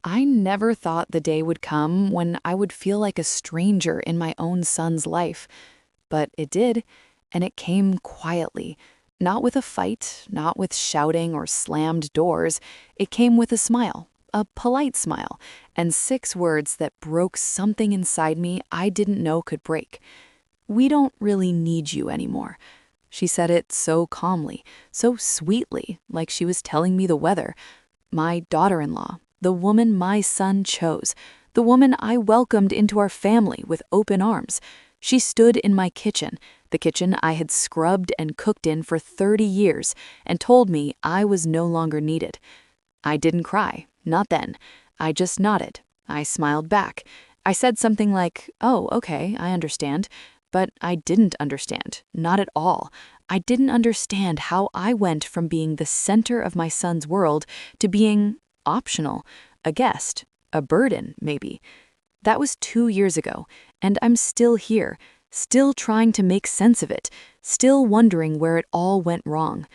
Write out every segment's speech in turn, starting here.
I never thought the day would come when I would feel like a stranger in my own son's life. But it did, and it came quietly. Not with a fight, not with shouting or slammed doors. It came with a smile, a polite smile, and 6 words that broke something inside me I didn't know could break. "We don't really need you anymore." She said it so calmly, so sweetly, like she was telling me the weather. My daughter-in-law, the woman my son chose, the woman I welcomed into our family with open arms. She stood in my kitchen, the kitchen I had scrubbed and cooked in for 30 years, and told me I was no longer needed. I didn't cry, not then. I just nodded. I smiled back. I said something like, "Oh, okay, I understand." But I didn't understand, not at all. I didn't understand how I went from being the center of my son's world to being optional, a guest, a burden, maybe. That was 2 years ago, and I'm still here, still trying to make sense of it, still wondering where it all went wrong.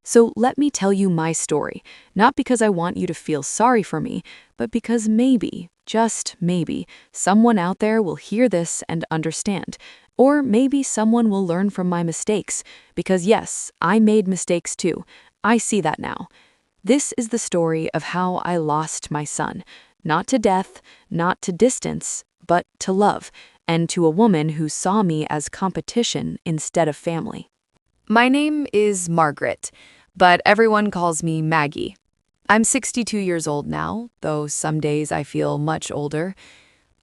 So let me tell you my story, not because I want you to feel sorry for me, but because maybe, just maybe, someone out there will hear this and understand. Or maybe someone will learn from my mistakes, because yes, I made mistakes too. I see that now. This is the story of how I lost my son, not to death, not to distance, but to love, and to a woman who saw me as competition instead of family. My name is Margaret, but everyone calls me Maggie. I'm 62 years old now, though some days I feel much older.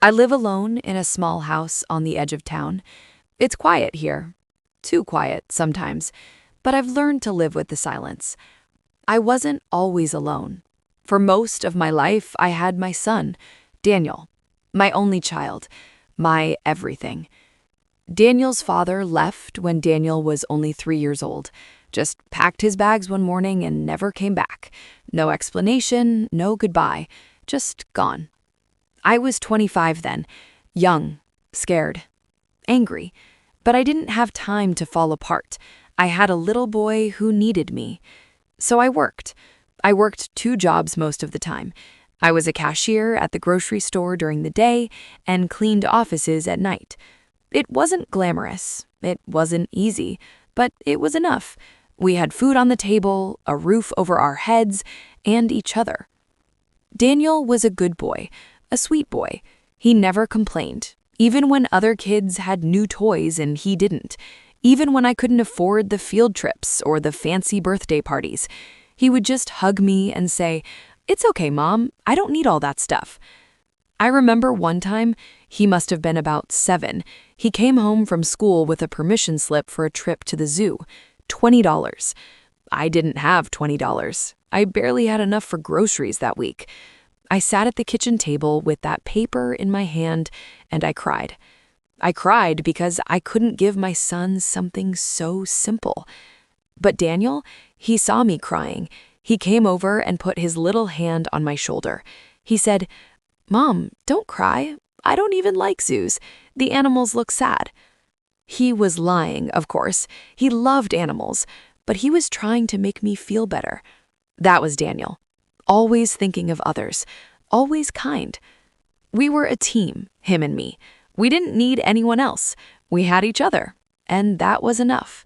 I live alone in a small house on the edge of town. It's quiet here, too quiet sometimes, but I've learned to live with the silence. I wasn't always alone. For most of my life, I had my son, Daniel, my only child, my everything. Daniel's father left when Daniel was only 3 years old, just packed his bags one morning and never came back. No explanation, no goodbye, just gone. I was 25 then, young, scared, angry, but I didn't have time to fall apart. I had a little boy who needed me. So I worked. I worked 2 jobs most of the time. I was a cashier at the grocery store during the day and cleaned offices at night. It wasn't glamorous. It wasn't easy, but it was enough. We had food on the table, a roof over our heads, and each other. Daniel was a good boy, a sweet boy. He never complained, even when other kids had new toys and he didn't. Even when I couldn't afford the field trips or the fancy birthday parties, he would just hug me and say, "It's okay, Mom, I don't need all that stuff." I remember one time, he must have been about 7, he came home from school with a permission slip for a trip to the zoo, $20. I didn't have $20. I barely had enough for groceries that week. I sat at the kitchen table with that paper in my hand, and I cried. I cried because I couldn't give my son something so simple. But Daniel, he saw me crying. He came over and put his little hand on my shoulder. He said, "Mom, don't cry. I don't even like zoos. The animals look sad." He was lying, of course. He loved animals, but he was trying to make me feel better. That was Daniel. Always thinking of others. Always kind. We were a team, him and me. We didn't need anyone else. We had each other, and that was enough.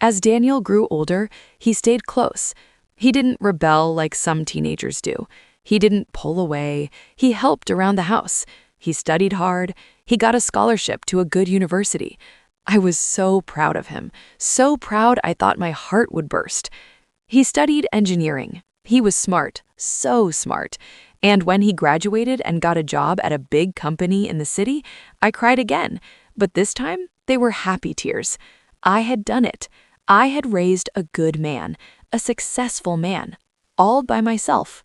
As Daniel grew older, he stayed close. He didn't rebel like some teenagers do. He didn't pull away. He helped around the house. He studied hard. He got a scholarship to a good university. I was so proud of him. So proud I thought my heart would burst. He studied engineering. He was smart, so smart. And when he graduated and got a job at a big company in the city, I cried again. But this time, they were happy tears. I had done it. I had raised a good man, a successful man, all by myself.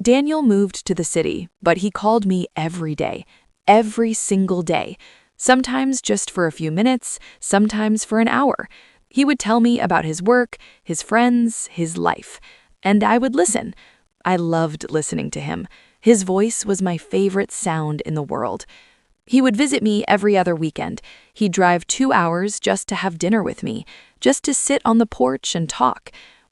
Daniel moved to the city, but he called me every day, every single day. Sometimes just for a few minutes, sometimes for an hour. He would tell me about his work, his friends, his life. And I would listen. I loved listening to him. His voice was my favorite sound in the world. He would visit me every other weekend. He'd drive 2 hours just to have dinner with me, just to sit on the porch and talk.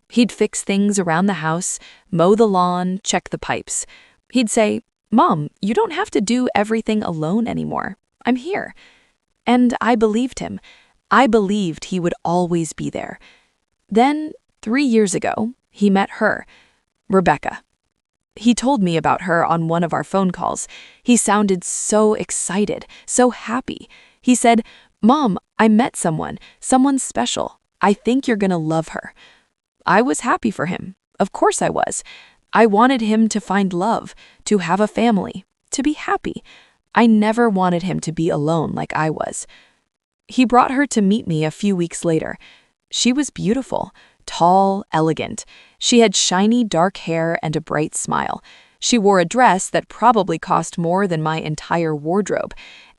He'd fix things around the house, mow the lawn, check the pipes. He'd say, "Mom, you don't have to do everything alone anymore. I'm here." And I believed him. I believed he would always be there. Then, 3 years ago, he met her, Rebecca. He told me about her on one of our phone calls. He sounded so excited, so happy. He said, "Mom, I met someone special. I think you're gonna love her." I was happy for him. Of course I was. I wanted him to find love, to have a family, to be happy. I never wanted him to be alone like I was. He brought her to meet me a few weeks later. She was beautiful, tall, elegant. She had shiny dark hair and a bright smile. She wore a dress that probably cost more than my entire wardrobe,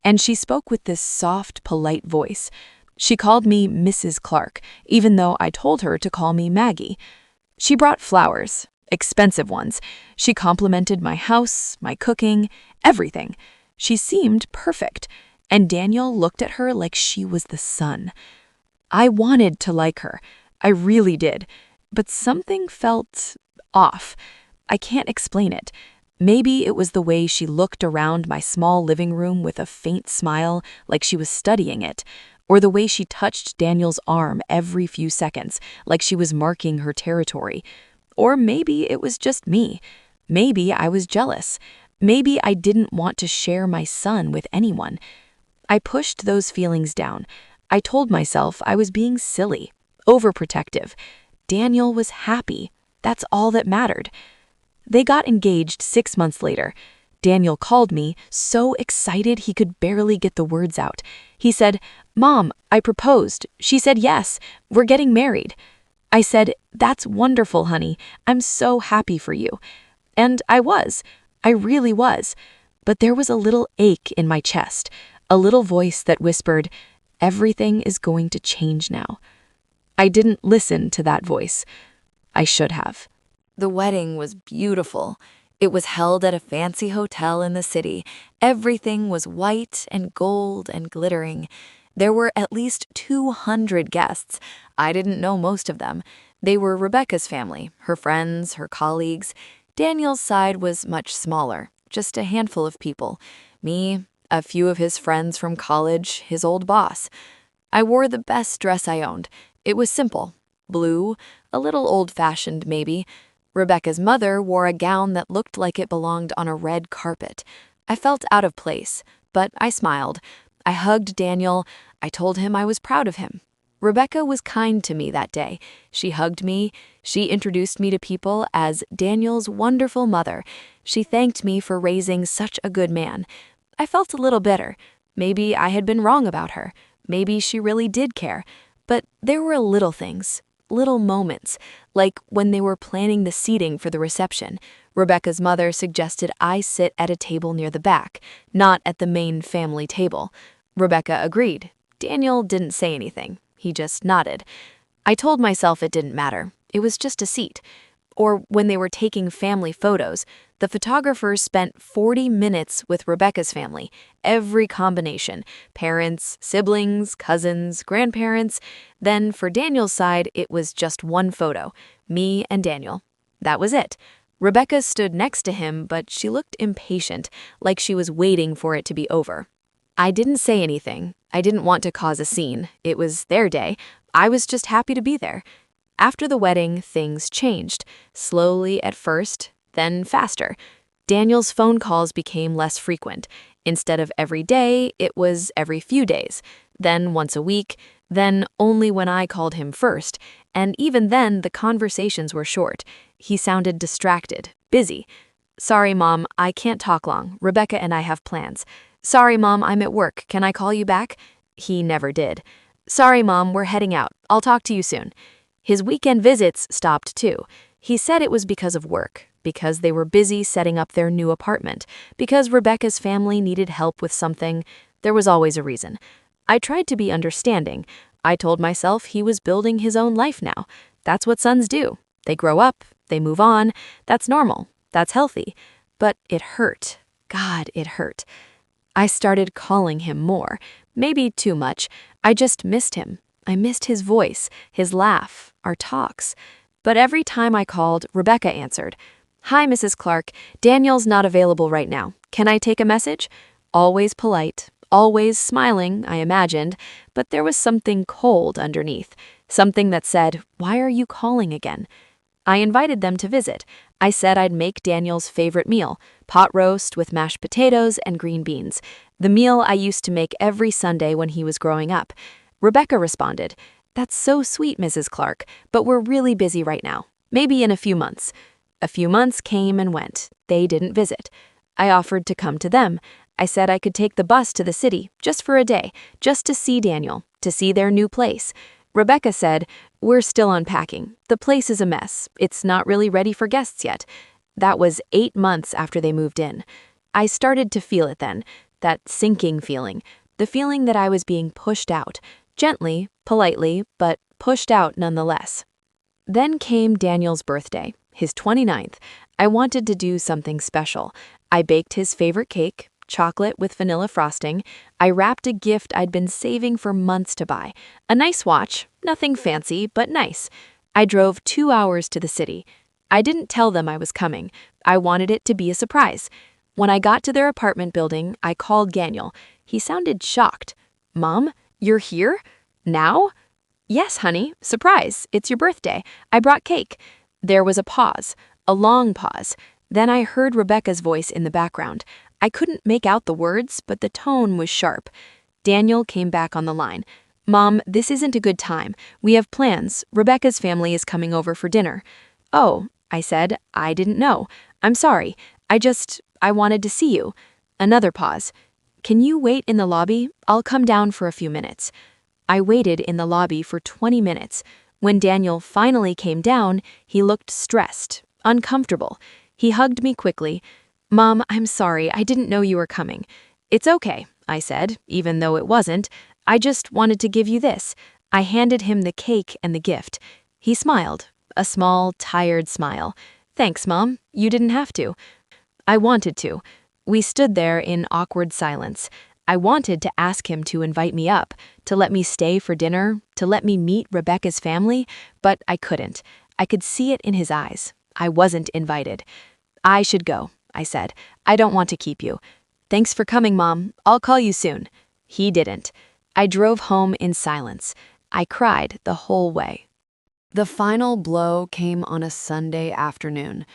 and she spoke with this soft, polite voice. She called me Mrs. Clark, even though I told her to call me Maggie. She brought flowers, expensive ones. She complimented my house, my cooking, everything. She seemed perfect, and Daniel looked at her like she was the sun. I wanted to like her. I really did. But something felt off. I can't explain it. Maybe it was the way she looked around my small living room with a faint smile, like she was studying it, or the way she touched Daniel's arm every few seconds, like she was marking her territory. Or maybe it was just me. Maybe I was jealous. Maybe I didn't want to share my son with anyone. I pushed those feelings down. I told myself I was being silly, overprotective. Daniel was happy. That's all that mattered. They got engaged 6 months later. Daniel called me, so excited he could barely get the words out. He said, "Mom, I proposed. She said yes. We're getting married." I said, "That's wonderful, honey. I'm so happy for you." And I was. I really was. But there was a little ache in my chest, a little voice that whispered, "Everything is going to change now." I didn't listen to that voice. I should have. The wedding was beautiful. It was held at a fancy hotel in the city. Everything was white and gold and glittering. There were at least 200 guests. I didn't know most of them. They were Rebecca's family, her friends, her colleagues. Daniel's side was much smaller, just a handful of people. Me, a few of his friends from college, his old boss. I wore the best dress I owned. It was simple, blue, a little old-fashioned maybe. Rebecca's mother wore a gown that looked like it belonged on a red carpet. I felt out of place, but I smiled. I hugged Daniel. I told him I was proud of him. Rebecca was kind to me that day. She hugged me. She introduced me to people as Daniel's wonderful mother. She thanked me for raising such a good man. I felt a little bitter. Maybe I had been wrong about her. Maybe she really did care. But there were little things, little moments, like when they were planning the seating for the reception. Rebecca's mother suggested I sit at a table near the back, not at the main family table. Rebecca agreed. Daniel didn't say anything. He just nodded. I told myself it didn't matter. It was just a seat. Or when they were taking family photos, the photographers spent 40 minutes with Rebecca's family, every combination, parents, siblings, cousins, grandparents. Then for Daniel's side, it was just one photo, me and Daniel. That was it. Rebecca stood next to him, but she looked impatient, like she was waiting for it to be over. I didn't say anything. I didn't want to cause a scene. It was their day. I was just happy to be there. After the wedding, things changed, slowly at first, then faster. Daniel's phone calls became less frequent. Instead of every day, it was every few days, then once a week, then only when I called him first, and even then the conversations were short. He sounded distracted, busy. "Sorry, Mom, I can't talk long. Rebecca and I have plans." "Sorry, Mom, I'm at work. Can I call you back?" He never did. "Sorry, Mom, we're heading out. I'll talk to you soon." His weekend visits stopped too. He said it was because of work, because they were busy setting up their new apartment, because Rebecca's family needed help with something. There was always a reason. I tried to be understanding. I told myself he was building his own life now. That's what sons do. They grow up, they move on. That's normal. That's healthy. But it hurt. God, it hurt. I started calling him more. Maybe too much. I just missed him. I missed his voice, his laugh, our talks. But every time I called, Rebecca answered. Hi, Mrs. Clark. Daniel's not available right now. Can I take a message? Always polite, always smiling, I imagined, but there was something cold underneath. Something that said, "Why are you calling again?" I invited them to visit. I said I'd make Daniel's favorite meal, pot roast with mashed potatoes and green beans, the meal I used to make every Sunday when he was growing up. Rebecca responded, "That's so sweet, Mrs. Clark, but we're really busy right now. Maybe in a few months." A few months came and went. They didn't visit. I offered to come to them. I said I could take the bus to the city, just for a day, just to see Daniel, to see their new place. Rebecca said, "We're still unpacking. The place is a mess. It's not really ready for guests yet." That was 8 months after they moved in. I started to feel it then, that sinking feeling, the feeling that I was being pushed out, gently, politely, but pushed out nonetheless. Then came Daniel's birthday, his 29th. I wanted to do something special. I baked his favorite cake, chocolate with vanilla frosting. I wrapped a gift I'd been saving for months to buy. A nice watch, nothing fancy, but nice. I drove 2 hours to the city. I didn't tell them I was coming. I wanted it to be a surprise. When I got to their apartment building, I called Daniel. He sounded shocked. "Mom, you're here? Now?" "Yes, honey. Surprise. It's your birthday. I brought cake." There was a pause, a long pause. Then I heard Rebecca's voice in the background. I couldn't make out the words, but the tone was sharp. Daniel came back on the line. "Mom, this isn't a good time. We have plans. Rebecca's family is coming over for dinner." "Oh," I said, "I didn't know. I'm sorry. I wanted to see you." Another pause. "Can you wait in the lobby? I'll come down for a few minutes." I waited in the lobby for 20 minutes. When Daniel finally came down, he looked stressed, uncomfortable. He hugged me quickly. "Mom, I'm sorry. I didn't know you were coming." "It's okay," I said, even though it wasn't. "I just wanted to give you this." I handed him the cake and the gift. He smiled, a small, tired smile. "Thanks, Mom. You didn't have to." I wanted to. We stood there in awkward silence. I wanted to ask him to invite me up, to let me stay for dinner, to let me meet Rebecca's family, but I couldn't. I could see it in his eyes. I wasn't invited. "I should go," I said. "I don't want to keep you." "Thanks for coming, Mom. I'll call you soon." He didn't. I drove home in silence. I cried the whole way. The final blow came on a Sunday afternoon.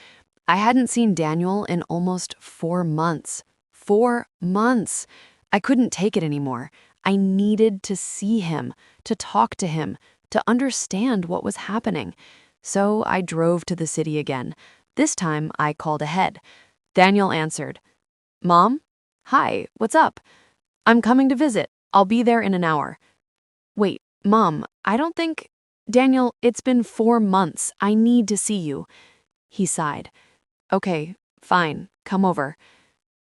I hadn't seen Daniel in almost 4 months. 4 months! I couldn't take it anymore. I needed to see him, to talk to him, to understand what was happening. So I drove to the city again. This time I called ahead. Daniel answered. "Mom? Hi, what's up?" "I'm coming to visit. I'll be there in an hour." "Wait, Mom, I don't think—" "Daniel, it's been 4 months. I need to see you." He sighed. "Okay, fine, come over."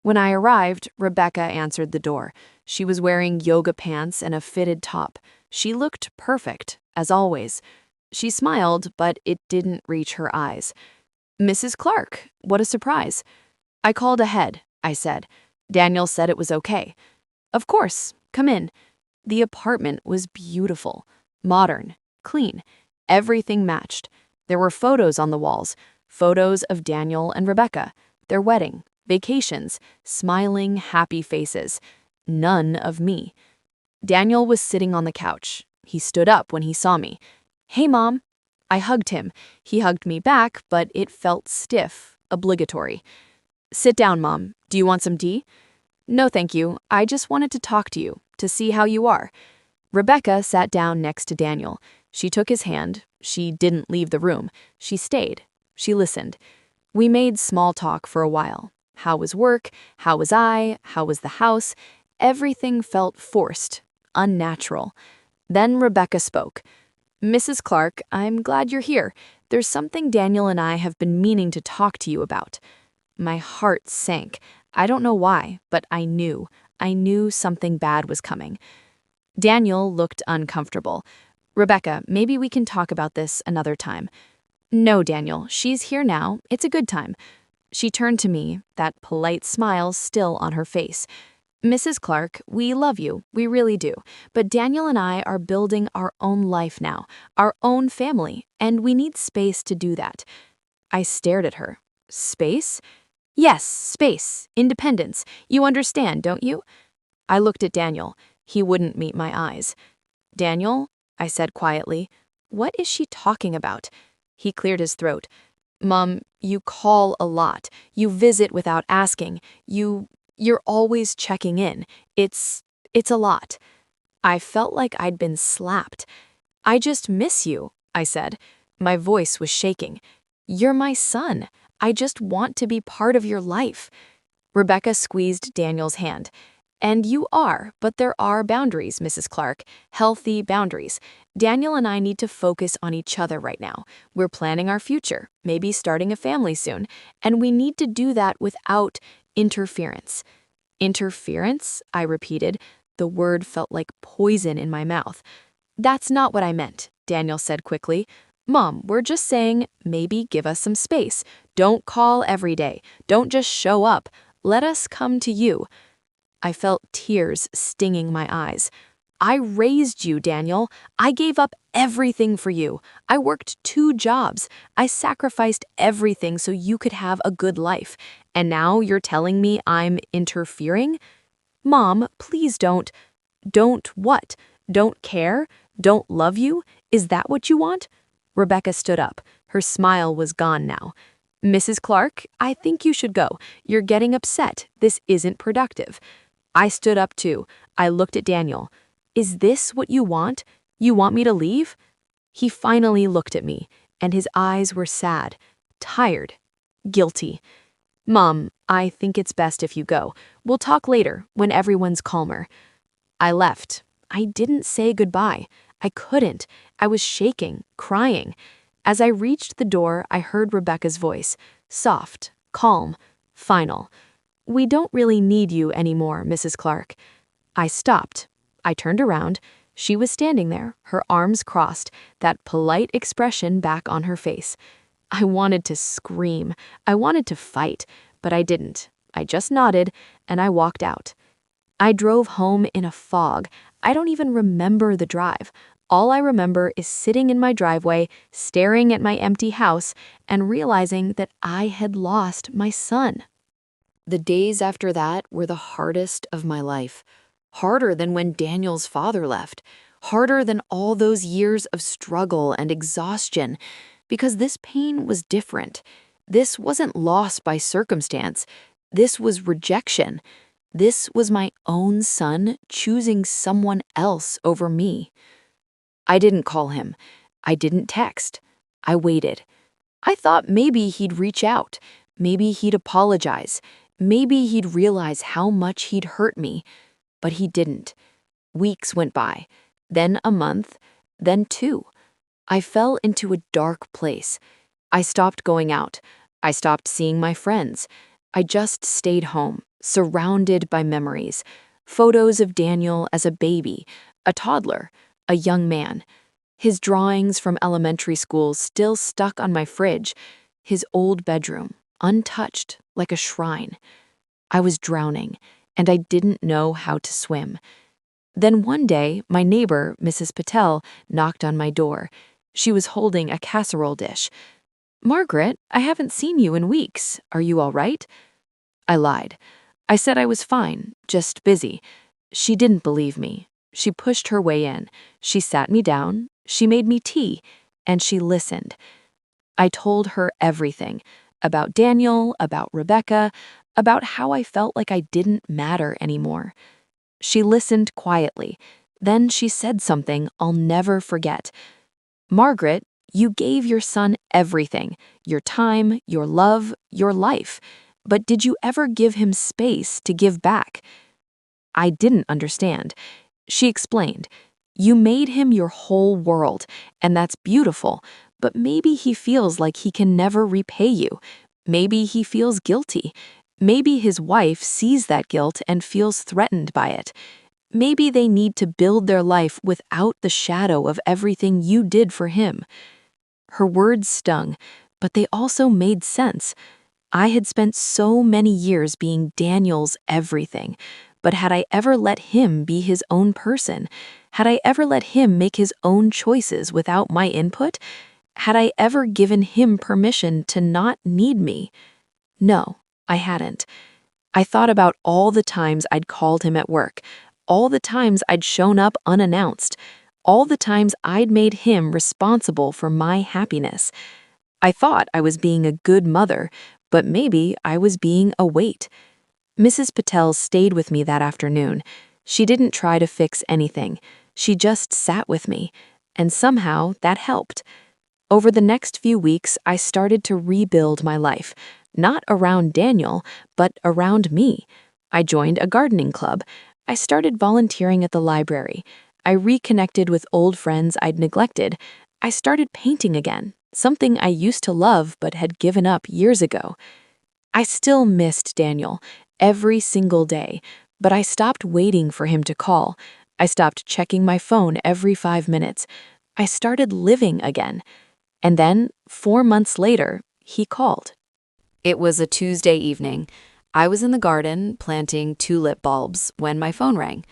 When I arrived, Rebecca answered the door. She was wearing yoga pants and a fitted top. She looked perfect, as always. She smiled, but it didn't reach her eyes. "Mrs. Clark, what a surprise." "I called ahead," I said. Daniel said it was okay. "Of course, come in." The apartment was beautiful, modern, clean. Everything matched. There were photos on the walls, photos of Daniel and Rebecca, their wedding, vacations, smiling, happy faces. None of me. Daniel was sitting on the couch. He stood up when he saw me. "Hey, Mom." I hugged him. He hugged me back, but it felt stiff, obligatory. "Sit down, Mom. Do you want some tea?" "No, thank you. I just wanted to talk to you, to see how you are." Rebecca sat down next to Daniel. She took his hand. She didn't leave the room. She stayed. She listened. We made small talk for a while. How was work? How was I? How was the house? Everything felt forced, unnatural. Then Rebecca spoke. "Mrs. Clark, I'm glad you're here. There's something Daniel and I have been meaning to talk to you about." My heart sank. I don't know why, but I knew. I knew something bad was coming. Daniel looked uncomfortable. "Rebecca, maybe we can talk about this another time." "No, Daniel, she's here now. It's a good time." She turned to me, that polite smile still on her face. "Mrs. Clark, we love you, we really do. But Daniel and I are building our own life now, our own family, and we need space to do that." I stared at her. Space? Yes, space. Independence. You understand, don't you? I looked at Daniel. He wouldn't meet my eyes. Daniel, I said quietly, what is she talking about? He cleared his throat. Mom, you call a lot. You visit without asking. You're always checking in. It's a lot. I felt like I'd been slapped. I just miss you, I said. My voice was shaking. You're my son. I just want to be part of your life. Rebecca squeezed Daniel's hand. And you are, but there are boundaries, Mrs. Clark. Healthy boundaries. Daniel and I need to focus on each other right now. We're planning our future, maybe starting a family soon, and we need to do that without interference. Interference? I repeated. The word felt like poison in my mouth. That's not what I meant, Daniel said quickly. Mom, we're just saying, maybe give us some space. Don't call every day. Don't just show up. Let us come to you. I felt tears stinging my eyes. I raised you, Daniel. I gave up everything for you. I worked 2 jobs. I sacrificed everything so you could have a good life. And now you're telling me I'm interfering? Mom, please don't. Don't what? Don't care? Don't love you? Is that what you want? Rebecca stood up. Her smile was gone now. Mrs. Clark, I think you should go. You're getting upset. This isn't productive. I stood up too. I looked at Daniel. Is this what you want? You want me to leave? He finally looked at me, and his eyes were sad, tired, guilty. Mom, I think it's best if you go. We'll talk later, when everyone's calmer. I left. I didn't say goodbye. I couldn't. I was shaking, crying. As I reached the door, I heard Rebecca's voice, soft, calm, final. We don't really need you anymore, Mrs. Clark. I stopped. I turned around. She was standing there, her arms crossed, that polite expression back on her face. I wanted to scream. I wanted to fight, but I didn't. I just nodded, and I walked out. I drove home in a fog. I don't even remember the drive. All I remember is sitting in my driveway, staring at my empty house, and realizing that I had lost my son. The days after that were the hardest of my life. Harder than when Daniel's father left. Harder than all those years of struggle and exhaustion. Because this pain was different. This wasn't loss by circumstance. This was rejection. This was my own son choosing someone else over me. I didn't call him. I didn't text. I waited. I thought maybe he'd reach out. Maybe he'd apologize. Maybe he'd realize how much he'd hurt me. But he didn't. Weeks went by. Then a month. Then 2. I fell into a dark place. I stopped going out. I stopped seeing my friends. I just stayed home, surrounded by memories. Photos of Daniel as a baby, a toddler, a young man. His drawings from elementary school still stuck on my fridge. His old bedroom, untouched, like a shrine. I was drowning, and I didn't know how to swim. Then one day, my neighbor, Mrs. Patel, knocked on my door. She was holding a casserole dish. Margaret, I haven't seen you in weeks. Are you all right? I lied. I said I was fine, just busy. She didn't believe me. She pushed her way in. She sat me down. She made me tea. And she listened. I told her everything. About Daniel, about Rebecca, about how I felt like I didn't matter anymore. She listened quietly. Then she said something I'll never forget. Margaret, you gave your son everything, your time, your love, your life. But did you ever give him space to give back? I didn't understand. She explained, you made him your whole world, and that's beautiful, but maybe he feels like he can never repay you. Maybe he feels guilty. Maybe his wife sees that guilt and feels threatened by it. Maybe they need to build their life without the shadow of everything you did for him. Her words stung, but they also made sense. I had spent so many years being Daniel's everything, but had I ever let him be his own person? Had I ever let him make his own choices without my input? Had I ever given him permission to not need me? No, I hadn't. I thought about all the times I'd called him at work, all the times I'd shown up unannounced, all the times I'd made him responsible for my happiness. I thought I was being a good mother, but maybe I was being a weight. Mrs. Patel stayed with me that afternoon. She didn't try to fix anything. She just sat with me, and somehow that helped. Over the next few weeks, I started to rebuild my life, not around Daniel, but around me. I joined a gardening club. I started volunteering at the library. I reconnected with old friends I'd neglected. I started painting again, something I used to love but had given up years ago. I still missed Daniel every single day, but I stopped waiting for him to call. I stopped checking my phone every 5 minutes. I started living again. And then, 4 months later, he called. It was a Tuesday evening. I was in the garden planting tulip bulbs when my phone rang.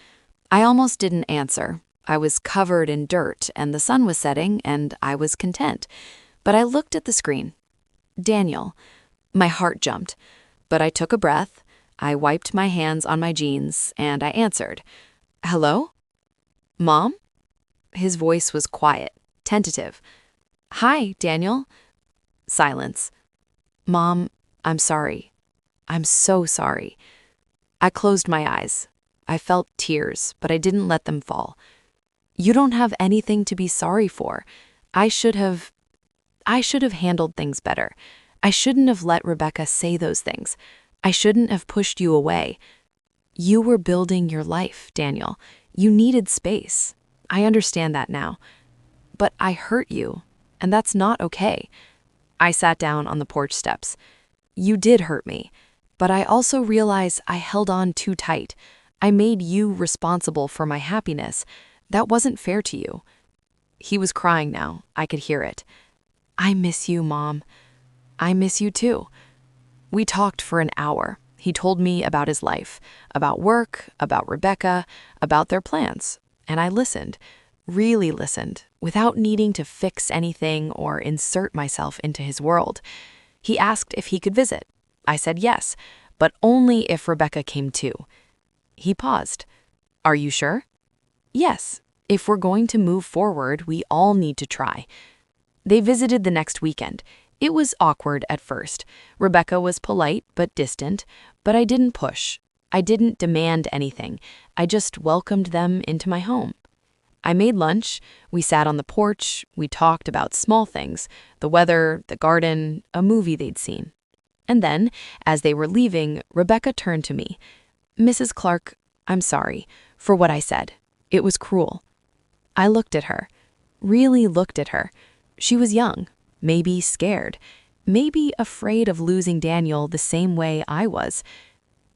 I almost didn't answer. I was covered in dirt and the sun was setting and I was content. But I looked at the screen. Daniel. My heart jumped. But I took a breath. I wiped my hands on my jeans and I answered. Hello? Mom? His voice was quiet, tentative. Hi, Daniel. Silence. Mom, I'm sorry. I'm so sorry. I closed my eyes. I felt tears, but I didn't let them fall. You don't have anything to be sorry for. I should have handled things better. I shouldn't have let Rebecca say those things. I shouldn't have pushed you away. You were building your life, Daniel. You needed space. I understand that now. But I hurt you, and that's not okay. I sat down on the porch steps. You did hurt me, but I also realize I held on too tight. I made you responsible for my happiness. That wasn't fair to you. He was crying now. I could hear it. I miss you, Mom. I miss you too. We talked for an hour. He told me about his life, about work, about Rebecca, about their plans. And I listened, really listened, without needing to fix anything or insert myself into his world. He asked if he could visit. I said yes, but only if Rebecca came too. He paused. Are you sure? Yes. If we're going to move forward, we all need to try. They visited the next weekend. It was awkward at first. Rebecca was polite but distant, but I didn't push. I didn't demand anything. I just welcomed them into my home. I made lunch. We sat on the porch. We talked about small things, the weather, the garden, a movie they'd seen. And then, as they were leaving, Rebecca turned to me. Mrs. Clark, I'm sorry for what I said. It was cruel. I looked at her, really looked at her. She was young, maybe scared, maybe afraid of losing Daniel the same way I was.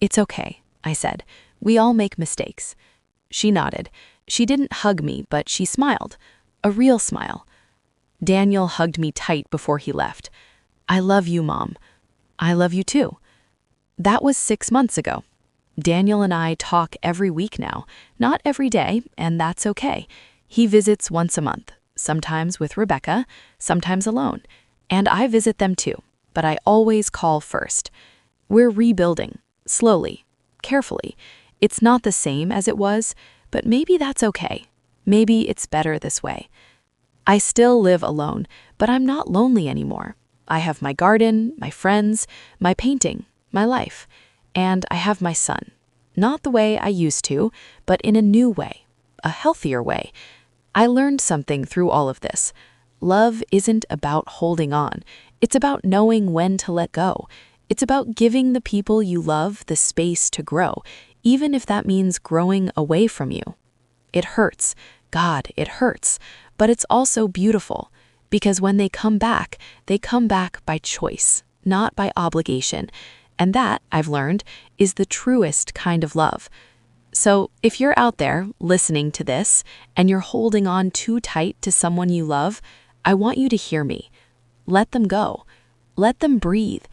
It's okay, I said. We all make mistakes. She nodded. She didn't hug me, but she smiled. A real smile. Daniel hugged me tight before he left. I love you, Mom. I love you too. That was 6 months ago. Daniel and I talk every week now, not every day, and that's okay. He visits once a month, sometimes with Rebecca, sometimes alone. And I visit them too, but I always call first. We're rebuilding, slowly, carefully. It's not the same as it was, but maybe that's okay. Maybe it's better this way. I still live alone, but I'm not lonely anymore. I have my garden, my friends, my painting, my life, and I have my son. Not the way I used to, but in a new way, a healthier way. I learned something through all of this. Love isn't about holding on. It's about knowing when to let go. It's about giving the people you love the space to grow, even if that means growing away from you. It hurts. God, it hurts. But it's also beautiful, because when they come back by choice, not by obligation. And that, I've learned, is the truest kind of love. So if you're out there listening to this and you're holding on too tight to someone you love, I want you to hear me. Let them go. Let them breathe.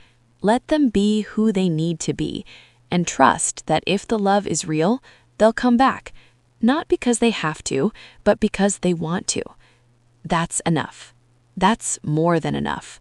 Let them be who they need to be. And trust that if the love is real, they'll come back. Not because they have to, but because they want to. That's enough. That's more than enough.